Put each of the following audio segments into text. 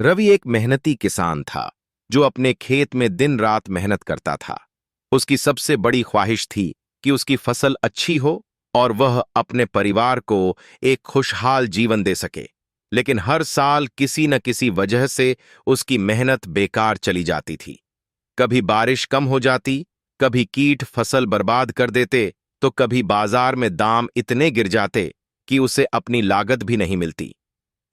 रवि एक मेहनती किसान था जो अपने खेत में दिन रात मेहनत करता था। उसकी सबसे बड़ी ख्वाहिश थी कि उसकी फसल अच्छी हो और वह अपने परिवार को एक खुशहाल जीवन दे सके। लेकिन हर साल किसी न किसी वजह से उसकी मेहनत बेकार चली जाती थी। कभी बारिश कम हो जाती, कभी कीट फसल बर्बाद कर देते, तो कभी बाजार में दाम इतने गिर जाते कि उसे अपनी लागत भी नहीं मिलती।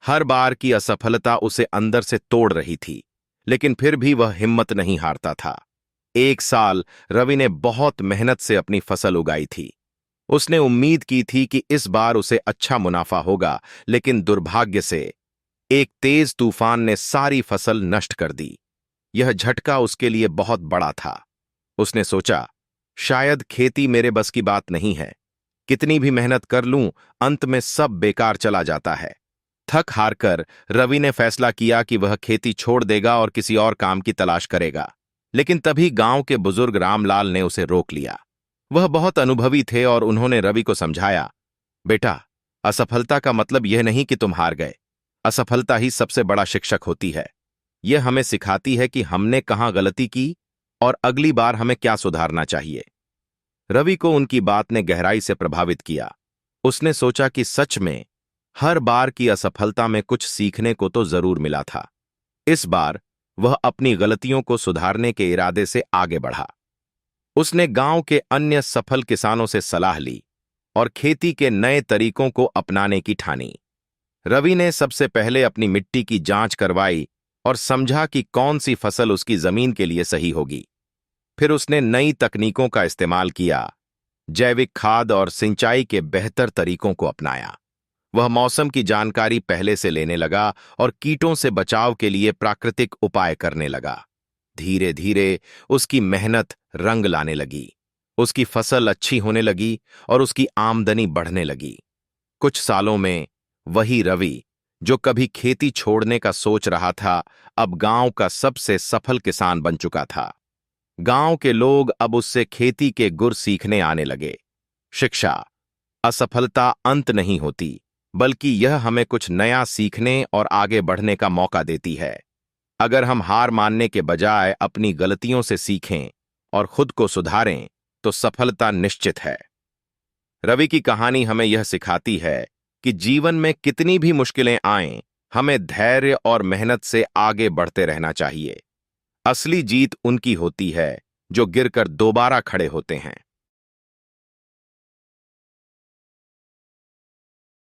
हर बार की असफलता उसे अंदर से तोड़ रही थी, लेकिन फिर भी वह हिम्मत नहीं हारता था। एक साल रवि ने बहुत मेहनत से अपनी फसल उगाई थी। उसने उम्मीद की थी कि इस बार उसे अच्छा मुनाफा होगा, लेकिन दुर्भाग्य से एक तेज तूफान ने सारी फसल नष्ट कर दी। यह झटका उसके लिए बहुत बड़ा था। उसने सोचा, शायद खेती मेरे बस की बात नहीं है। कितनी भी मेहनत कर लूं, अंत में सब बेकार चला जाता है। थक हार कर रवि ने फैसला किया कि वह खेती छोड़ देगा और किसी और काम की तलाश करेगा। लेकिन तभी गांव के बुजुर्ग रामलाल ने उसे रोक लिया। वह बहुत अनुभवी थे और उन्होंने रवि को समझाया, बेटा, असफलता का मतलब यह नहीं कि तुम हार गए। असफलता ही सबसे बड़ा शिक्षक होती है। यह हमें सिखाती है कि हमने कहाँ गलती की और अगली बार हमें क्या सुधारना चाहिए। रवि को उनकी बात ने गहराई से प्रभावित किया। उसने सोचा कि सच में हर बार की असफलता में कुछ सीखने को तो जरूर मिला था। इस बार वह अपनी गलतियों को सुधारने के इरादे से आगे बढ़ा। उसने गांव के अन्य सफल किसानों से सलाह ली और खेती के नए तरीकों को अपनाने की ठानी। रवि ने सबसे पहले अपनी मिट्टी की जांच करवाई और समझा कि कौन सी फसल उसकी जमीन के लिए सही होगी। फिर उसने नई तकनीकों का इस्तेमाल किया, जैविक खाद और सिंचाई के बेहतर तरीकों को अपनाया। वह मौसम की जानकारी पहले से लेने लगा और कीटों से बचाव के लिए प्राकृतिक उपाय करने लगा। धीरे धीरे उसकी मेहनत रंग लाने लगी। उसकी फसल अच्छी होने लगी और उसकी आमदनी बढ़ने लगी। कुछ सालों में वही रवि, जो कभी खेती छोड़ने का सोच रहा था, अब गांव का सबसे सफल किसान बन चुका था। गांव के लोग अब उससे खेती के गुर सीखने आने लगे। शिक्षा, असफलता अंत नहीं होती, बल्कि यह हमें कुछ नया सीखने और आगे बढ़ने का मौका देती है। अगर हम हार मानने के बजाय अपनी गलतियों से सीखें और खुद को सुधारें, तो सफलता निश्चित है। रवि की कहानी हमें यह सिखाती है कि जीवन में कितनी भी मुश्किलें आएं, हमें धैर्य और मेहनत से आगे बढ़ते रहना चाहिए। असली जीत उनकी होती है जो गिरकर दोबारा खड़े होते हैं।